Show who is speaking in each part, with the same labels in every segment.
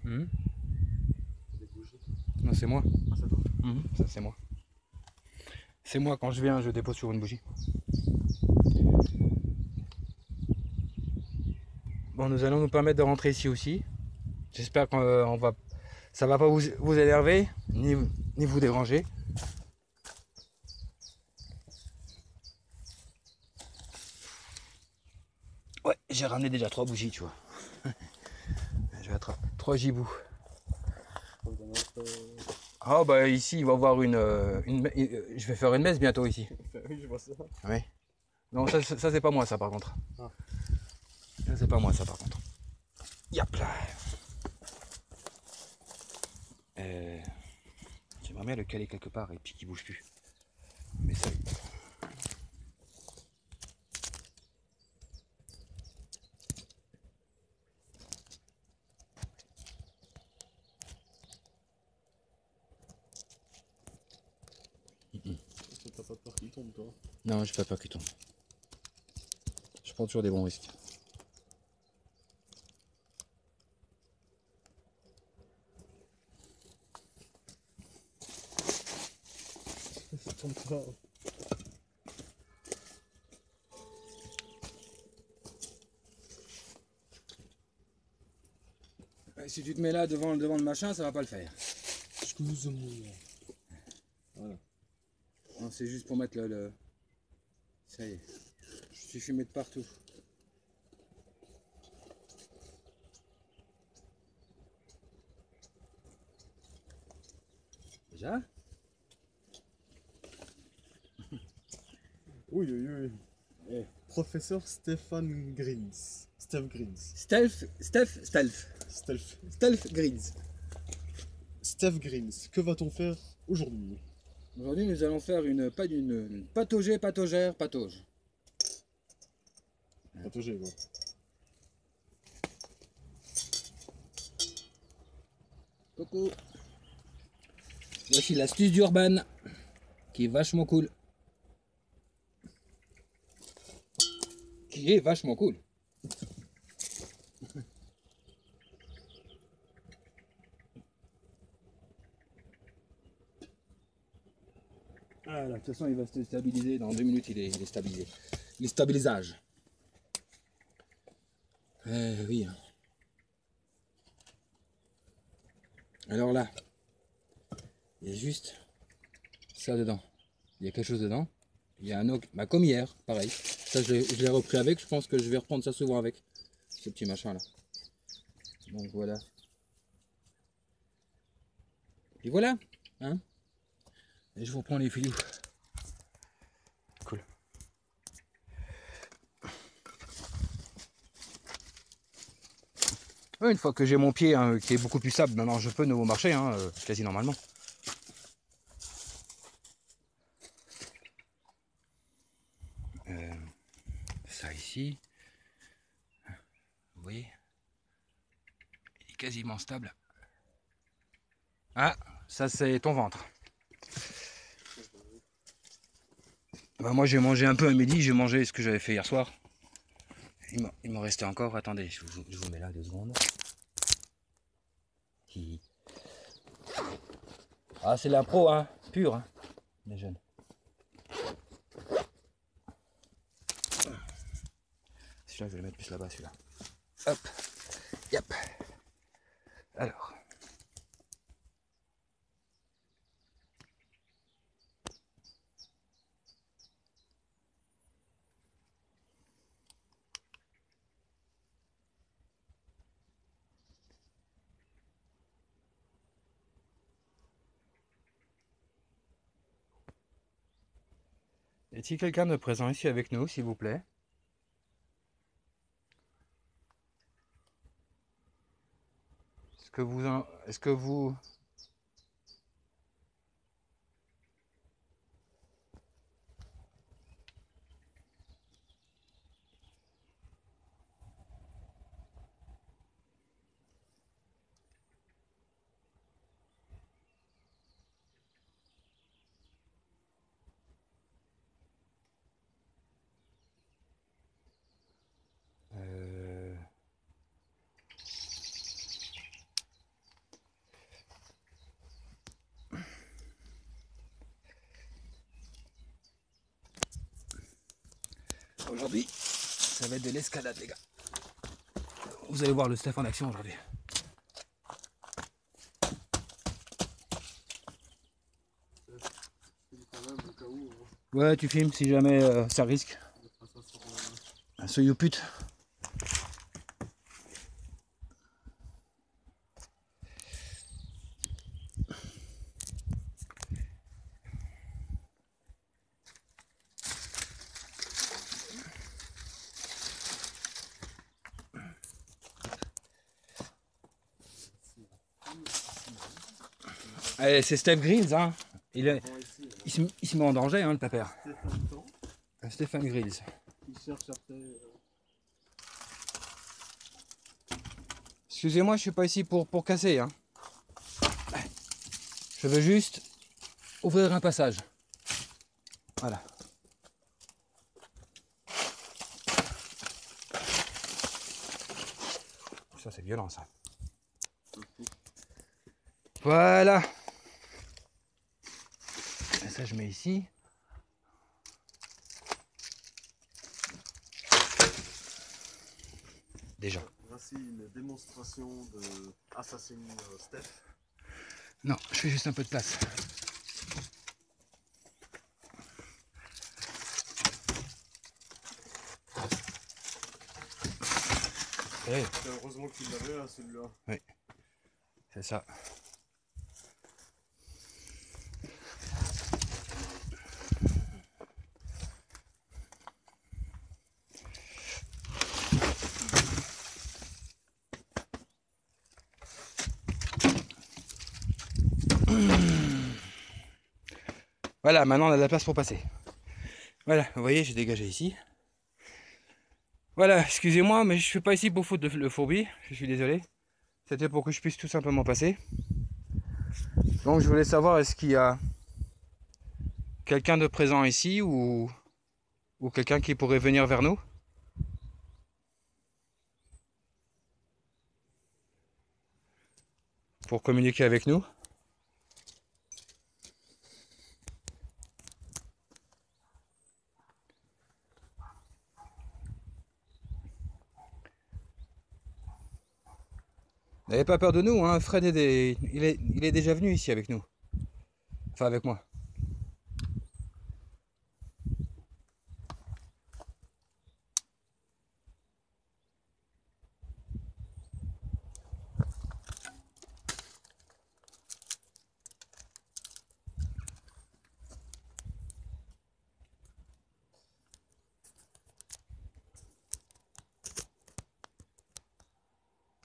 Speaker 1: Mhm.
Speaker 2: Des bougies.
Speaker 1: Non, c'est moi.
Speaker 2: Ah, c'est toi?
Speaker 1: Ça, c'est moi. C'est moi, quand je viens, je dépose sur une bougie. Bon, nous allons nous permettre de rentrer ici aussi. J'espère qu'on va, ça va pas vous énerver, ni vous déranger. Ouais, j'ai ramené déjà 3 bougies, tu vois. Je vais attraper 3 gibous. Ah bah ici, il va y avoir je vais faire une messe bientôt ici.
Speaker 2: Oui, je vois ça.
Speaker 1: Oui. Non, ça c'est pas moi ça par contre.
Speaker 2: Ah.
Speaker 1: Ça c'est pas moi ça par contre. Yap là. J'aimerais bien le caler quelque part et puis qu'il bouge plus. Mais ça.
Speaker 2: T'as pas peur qu'il tombe, toi?
Speaker 1: Non, j'ai pas peur qu'il tombe. Je prends toujours des bons risques.
Speaker 2: Ça tombe pas.
Speaker 1: Si tu te mets là devant le machin, ça va pas le faire.
Speaker 2: Excuse-moi. Voilà.
Speaker 1: Non, c'est juste pour mettre le... Ça y est. Je suis fumé de partout. Déjà?
Speaker 2: Oui, oui, oui.
Speaker 1: Eh.
Speaker 2: Professeur Stéphane Greens. Steph Greens.
Speaker 1: Stealth Greens.
Speaker 2: Steph Greens. Que va-t-on faire aujourd'hui?
Speaker 1: Aujourd'hui, nous allons faire une patauge.
Speaker 2: Patauger, quoi.
Speaker 1: Coucou. Voici l'astuce d'Urban, qui est vachement cool. Voilà, de toute façon, il va se stabiliser. Dans 2 minutes, il est stabilisé. Il est stabilisage. Oui. Hein. Alors là, il y a juste ça dedans. Il y a quelque chose dedans. Il y a un autre, bah comme hier, pareil. Ça, je l'ai repris avec. Je pense que je vais reprendre ça souvent avec. Ce petit machin là. Donc voilà. Et voilà. Hein. Et je vous reprends les filous. Cool. Ouais, une fois que j'ai mon pied hein, qui est beaucoup plus stable, maintenant je peux de nouveau marcher, hein, quasi normalement. Ça ici, vous voyez, il est quasiment stable. Ah, ça c'est ton ventre. Bah, moi j'ai mangé un peu à midi, j'ai mangé ce que j'avais fait hier soir. Il m'en restait encore, attendez, je vous mets là 2 secondes. Ah c'est l'impro, hein, pur, hein, les jeunes. Celui-là je vais le mettre plus là-bas, celui-là. Hop, yep. Alors. Est-il quelqu'un de présent ici avec nous, s'il vous plaît? Est-ce que vous... aujourd'hui, ça va être de l'escalade, les gars. Vous allez voir le Steph en action aujourd'hui. Ouais, tu filmes si jamais ça risque. Ce youpute. Allez, c'est Steph Grills, hein. Il se met en danger, hein, le papère. Stéphane Grills.
Speaker 2: Il cherche après.
Speaker 1: Excusez-moi, je suis pas ici pour casser, hein. Je veux juste ouvrir un passage. Voilà. Ça, c'est violent, ça. Voilà. Et ça, je mets ici. Déjà.
Speaker 2: Voici une démonstration de Assassin Steph.
Speaker 1: Non, je fais juste un peu de place. Hey.
Speaker 2: Heureusement qu'il l'avait là, celui-là.
Speaker 1: Oui, c'est ça. Voilà, maintenant on a de la place pour passer. Voilà, vous voyez, j'ai dégagé ici. Voilà, excusez-moi, mais je suis pas ici pour foutre le fourbi, je suis désolé. C'était pour que je puisse tout simplement passer. Donc je voulais savoir, est-ce qu'il y a quelqu'un de présent ici ou quelqu'un qui pourrait venir vers nous? Pour communiquer avec nous. N'avez pas peur de nous, hein. Fred il est déjà venu ici avec nous. Enfin avec moi.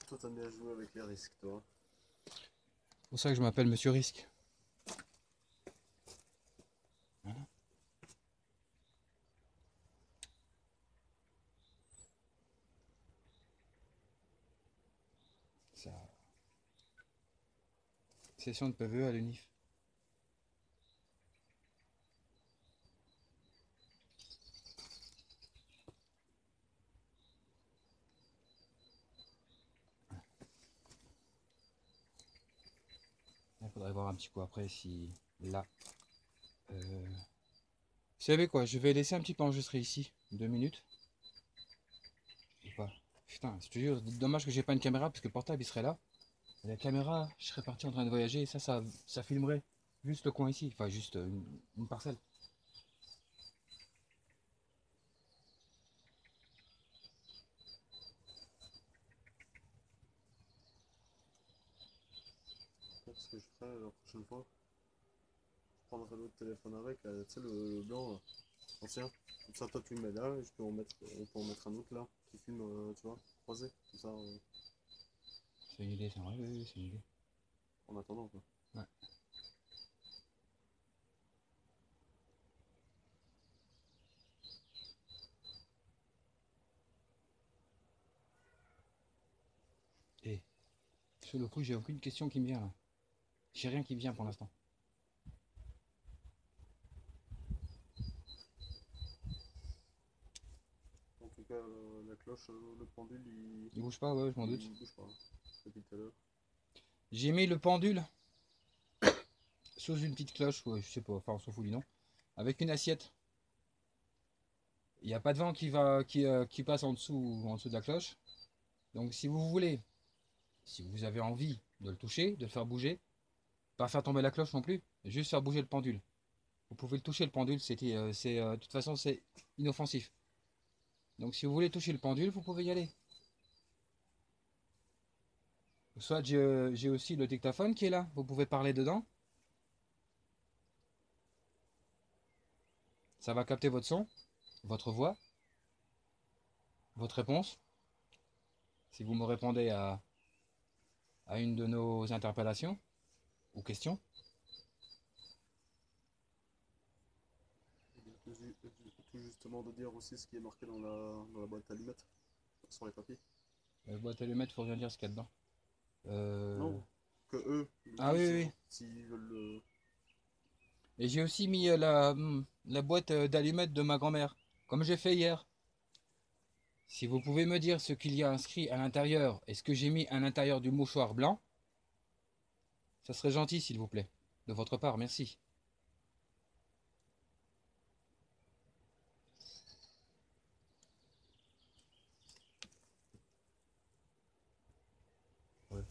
Speaker 2: Toi, t'aimes bien jouer avec les risques, toi.
Speaker 1: C'est pour ça que je m'appelle Monsieur Risque. Voilà. Ça. Session de PVE à l'UNIF. Il faudrait voir un petit coup après si là. Vous savez quoi, je vais laisser un petit peu enregistrer ici, 2 minutes. Ou pas. Putain, je te jure, dommage que j'ai pas une caméra parce que le portable il serait là. Et la caméra, je serais parti en train de voyager et ça filmerait juste le coin ici, enfin juste une parcelle.
Speaker 2: Ce que je ferai la prochaine fois, je prendrai l'autre téléphone avec, tu sais, le blanc, là, ancien. Comme ça, toi, tu le mets là, et on peut en mettre un autre là, qui filme, tu vois, croisé. Comme ça,
Speaker 1: C'est une idée, c'est vrai, oui, c'est une idée.
Speaker 2: en attendant, quoi.
Speaker 1: Ouais. Et sur le coup, j'ai aucune question qui me vient là. J'ai rien qui me vient pour l'instant.
Speaker 2: En tout cas, la cloche, le pendule,
Speaker 1: Il bouge pas, ouais, je m'en doute.
Speaker 2: il bouge pas, hein, depuis tout à l'heure.
Speaker 1: J'ai mis le pendule sous une petite cloche, ouais, je sais pas, enfin on s'en fout du nom, avec une assiette. Il n'y a pas de vent qui passe en dessous de la cloche. Donc si vous voulez, si vous avez envie de le toucher, de le faire bouger, pas faire tomber la cloche non plus, juste faire bouger le pendule. Vous pouvez le toucher le pendule, de toute façon c'est inoffensif. Donc si vous voulez toucher le pendule, vous pouvez y aller. Soit j'ai aussi le dictaphone qui est là, vous pouvez parler dedans. Ça va capter votre son, votre voix, votre réponse. Si vous me répondez à une de nos interpellations ou questions.
Speaker 2: Tout justement de dire aussi ce qui est marqué dans la boîte à allumettes, sur les papiers.
Speaker 1: La boîte à allumettes, il faut rien dire ce qu'il y a dedans.
Speaker 2: Non, que eux,
Speaker 1: Ah oui, oui.
Speaker 2: s'ils veulent.
Speaker 1: Et j'ai aussi mis la boîte d'allumettes de ma grand-mère, comme j'ai fait hier. Si vous pouvez me dire ce qu'il y a inscrit à l'intérieur et ce que j'ai mis à l'intérieur du mouchoir blanc, ça serait gentil s'il vous plaît. De votre part, merci.
Speaker 2: Ouais.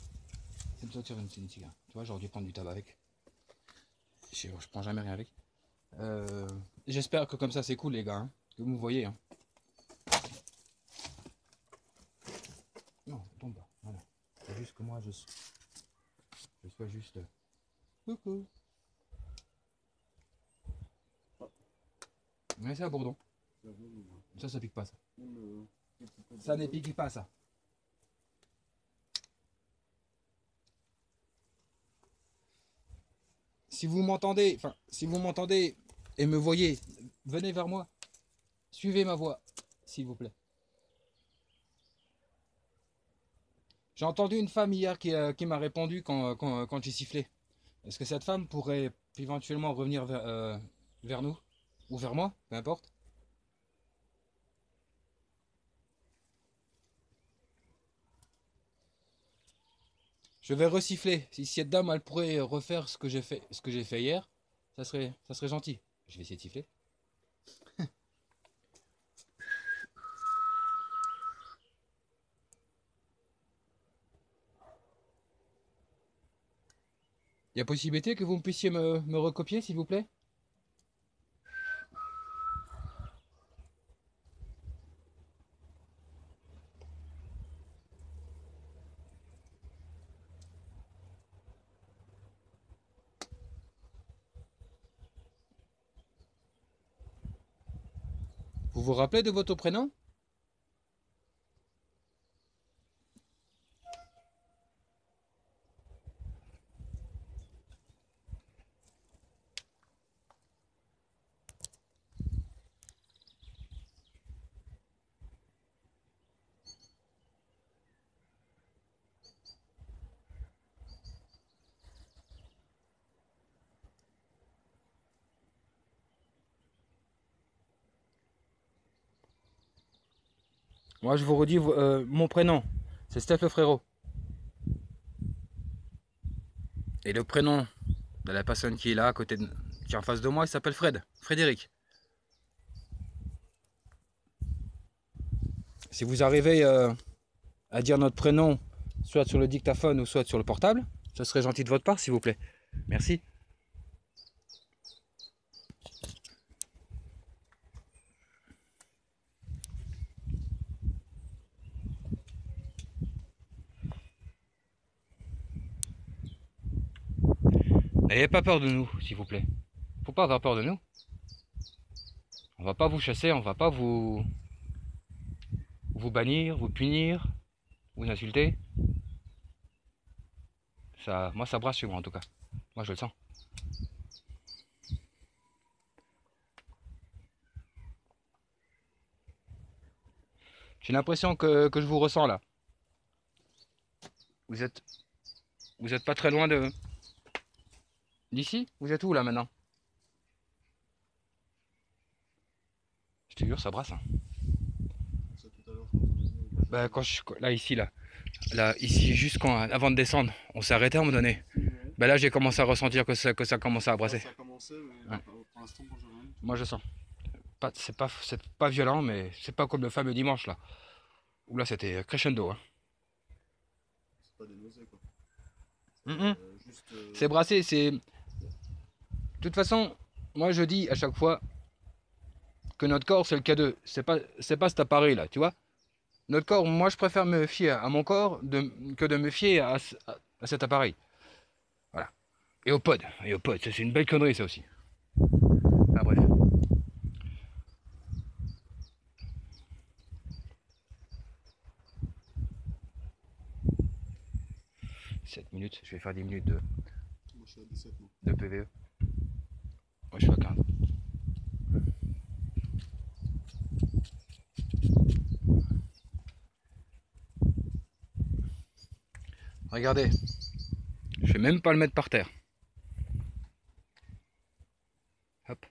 Speaker 1: C'est me sortir une cigare. Tu vois, j'aurais dû prendre du tabac avec. Je prends jamais rien avec. J'espère que comme ça c'est cool les gars, hein, que vous me voyez. Hein. Non, tombe pas. Voilà. C'est juste que moi je sois juste. Coucou. Mais c'est à Bourdon. Ça pique pas ça. Ça ne pique pas ça. Si vous m'entendez, et me voyez, venez vers moi. Suivez ma voix, s'il vous plaît. J'ai entendu une femme hier qui m'a répondu quand j'ai sifflé. Est-ce que cette femme pourrait éventuellement revenir vers nous? Ou vers moi, peu importe. Je vais resiffler. Si cette dame elle pourrait refaire ce que j'ai fait hier, ça serait gentil. Je vais essayer de siffler. Il y a possibilité que vous puissiez me recopier, s'il vous plaît? Vous vous rappelez de votre prénom? Moi, je vous redis mon prénom. C'est Steph le frérot. Et le prénom de la personne qui est là, qui est en face de moi, il s'appelle Fred. Frédéric. Si vous arrivez à dire notre prénom, soit sur le dictaphone ou soit sur le portable, ce serait gentil de votre part, s'il vous plaît. Merci. N'ayez pas peur de nous, s'il vous plaît. Faut pas avoir peur de nous. On va pas vous chasser, on va pas vous bannir, vous punir, vous insulter. Ça, moi, ça brasse sur moi en tout cas. Moi, je le sens. J'ai l'impression que je vous ressens là. Vous êtes pas très loin d'ici? Vous êtes où là maintenant? Je te jure, ça brasse. Hein. Bah, là, ici, ici, juste avant de descendre, on s'est arrêté à un moment donné. Bah là, j'ai commencé à ressentir que ça commençait à brasser.
Speaker 2: Ça a commencé, mais ouais. Pour l'instant, moi je sens.
Speaker 1: Moi, je sens. c'est pas violent, mais c'est pas comme le fameux dimanche là. Où là c'était crescendo. Hein.
Speaker 2: C'est pas des nausées quoi.
Speaker 1: Mhm.
Speaker 2: Juste.
Speaker 1: C'est brassé, c'est. De toute façon, moi je dis à chaque fois que notre corps c'est le K2. C'est pas cet appareil là, tu vois. Notre corps, moi je préfère me fier à mon corps que de me fier à cet appareil. Voilà. Et au pod. Et au pod, c'est une belle connerie ça aussi. Ah bref. 7 minutes, je vais faire 10 minutes
Speaker 2: Moi je suis à 17 moi.
Speaker 1: de PVE. Moi je suis à 15. Regardez, je vais même pas le mettre par terre. Hop.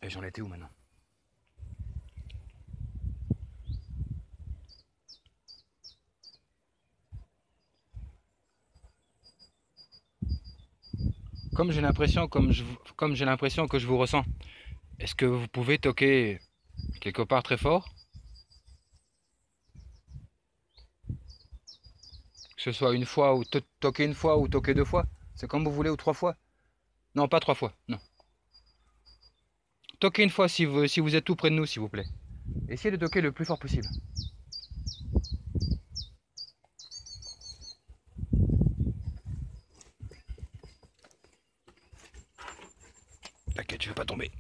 Speaker 1: Et j'en étais où maintenant? Comme j'ai l'impression, comme j'ai l'impression que je vous ressens, est-ce que vous pouvez toquer quelque part très fort? Que ce soit une fois ou toquer une fois ou toquer 2 fois? C'est comme vous voulez ou 3 fois? Non, pas 3 fois, non. Toquez une fois si vous êtes tout près de nous, s'il vous plaît. Essayez de toquer le plus fort possible. T'inquiète, tu vas pas tomber.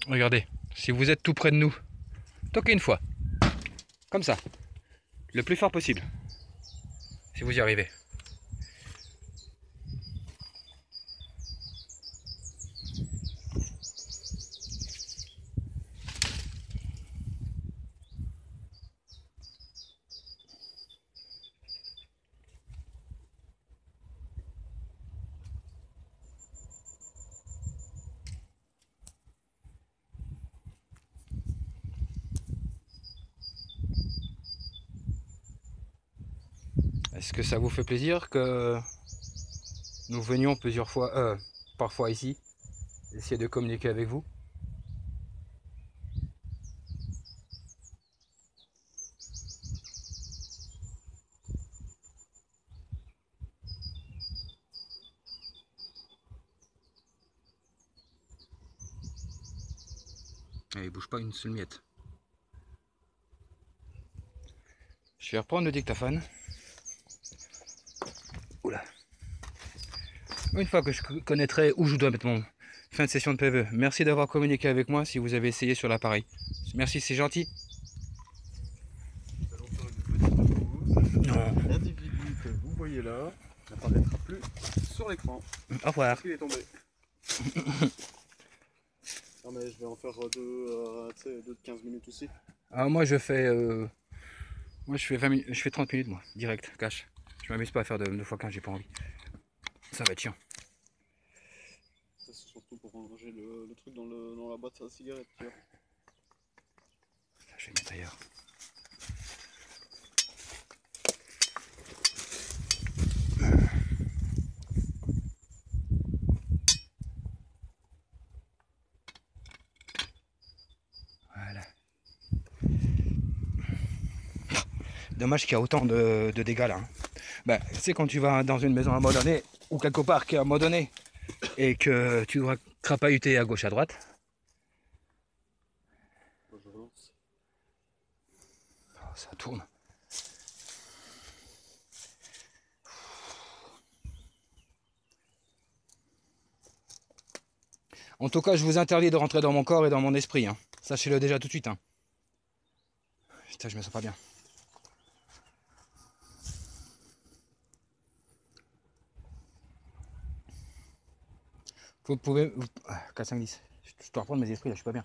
Speaker 1: Regardez, si vous êtes tout près de nous, toquez une fois. Comme ça. Le plus fort possible. Si vous y arrivez. Est-ce que ça vous fait plaisir que nous venions plusieurs fois, parfois ici, essayer de communiquer avec vous? Il bouge pas une seule miette. Je vais reprendre le dictaphone. Oula. Une fois que je connaîtrai où je dois mettre mon fin de session de PVE. Merci d'avoir communiqué avec moi si vous avez essayé sur l'appareil. Merci, c'est gentil.
Speaker 2: Nous allons faire une petite pause.
Speaker 1: Non.
Speaker 2: L'individu que vous voyez là n'apparaîtra plus sur l'écran.
Speaker 1: Au revoir.
Speaker 2: Parce qu'il est tombé. Non mais je vais en faire deux de 15 minutes aussi.
Speaker 1: Ah, moi je fais moi je fais 20 minutes, je fais 30 minutes moi, direct, cash. Je m'amuse pas à faire de 2 fois 15, j'ai pas envie. Ça va être chiant.
Speaker 2: Ça c'est surtout pour ranger le truc dans la boîte à cigarette, tu vois.
Speaker 1: Je vais mettre ailleurs. Voilà. Dommage qu'il y a autant de dégâts là. Hein. Bah, tu sais, quand tu vas dans une maison abandonnée ou quelque part qui est abandonné et que tu dois crapahuter à gauche à droite.
Speaker 2: Moi je relance.
Speaker 1: Oh, ça tourne. En tout cas, je vous interdis de rentrer dans mon corps et dans mon esprit. Hein. Sachez-le déjà tout de suite. Hein. Putain, je me sens pas bien. Vous pouvez... 4, 5, 10. Je dois reprendre mes esprits là, je suis pas bien.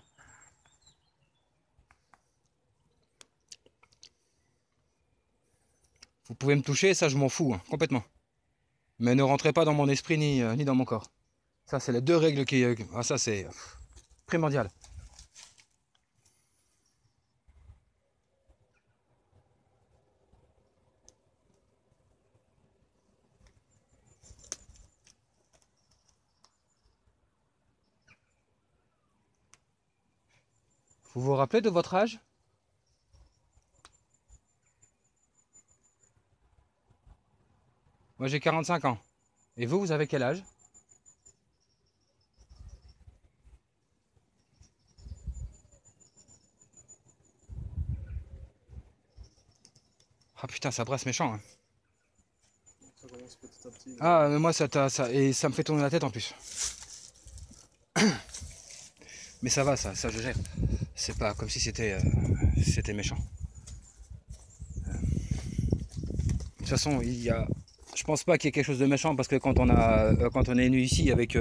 Speaker 1: Vous pouvez me toucher, ça je m'en fous, hein, complètement. Mais ne rentrez pas dans mon esprit ni dans mon corps. Ça, c'est les 2 règles qui... ah, ça, c'est primordial. Vous vous rappelez de votre âge? Moi j'ai 45 ans. Et vous, vous avez quel âge? Ah putain, ça brasse méchant. Hein.
Speaker 2: Ça commence petit à petit. Là.
Speaker 1: Ah, mais moi et ça me fait tourner la tête en plus. Mais ça va, ça je gère. C'est pas comme si c'était méchant. De toute façon, je pense pas qu'il y ait quelque chose de méchant parce que quand on est venu ici avec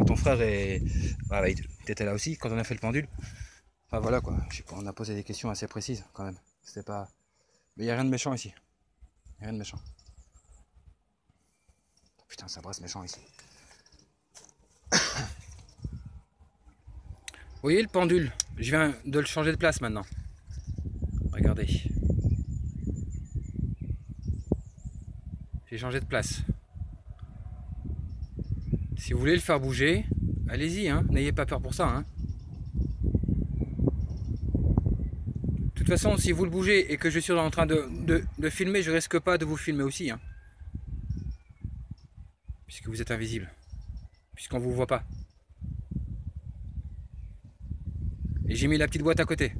Speaker 1: ton frère et voilà, t'étais là aussi quand on a fait le pendule. Enfin voilà quoi, on a posé des questions assez précises quand même. C'était pas, mais il y a rien de méchant ici. Y a rien de méchant. Putain, ça brasse méchant ici. Vous voyez le pendule? Je viens de le changer de place maintenant. Regardez. J'ai changé de place. Si vous voulez le faire bouger, allez-y, hein. N'ayez pas peur pour ça. Hein. De toute façon, si vous le bougez et que je suis en train de filmer, je risque pas de vous filmer aussi. Hein. Puisque vous êtes invisible. Puisqu'on vous voit pas. Et j'ai mis la petite boîte à côté.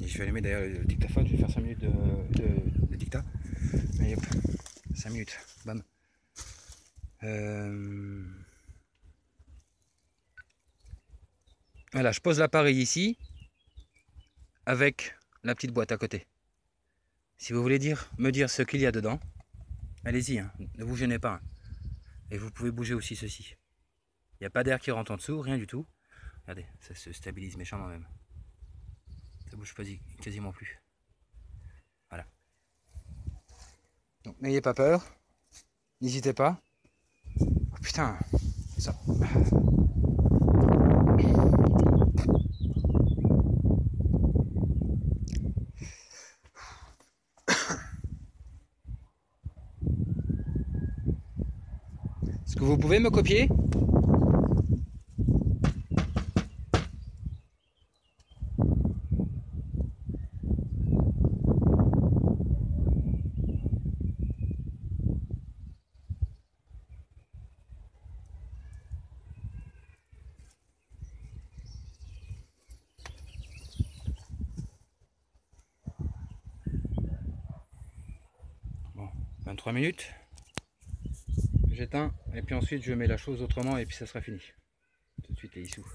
Speaker 1: Et je vais allumer d'ailleurs le dictaphone, je vais faire 5 minutes de dictat. Allez hop, 5 minutes, bam. Voilà, je pose l'appareil ici, avec la petite boîte à côté. Si vous voulez me dire ce qu'il y a dedans, allez-y, hein, ne vous gênez pas. Hein. Et vous pouvez bouger aussi ceci. Il n'y a pas d'air qui rentre en dessous, rien du tout. Regardez, ça se stabilise méchamment même. Ça bouge quasiment plus. Voilà. Donc n'ayez pas peur. N'hésitez pas. Oh, putain, ça. Est-ce que vous pouvez me copier? Bon, 23 minutes. J'éteins et puis ensuite je mets la chose autrement et puis ça sera fini. Tout de suite les issous.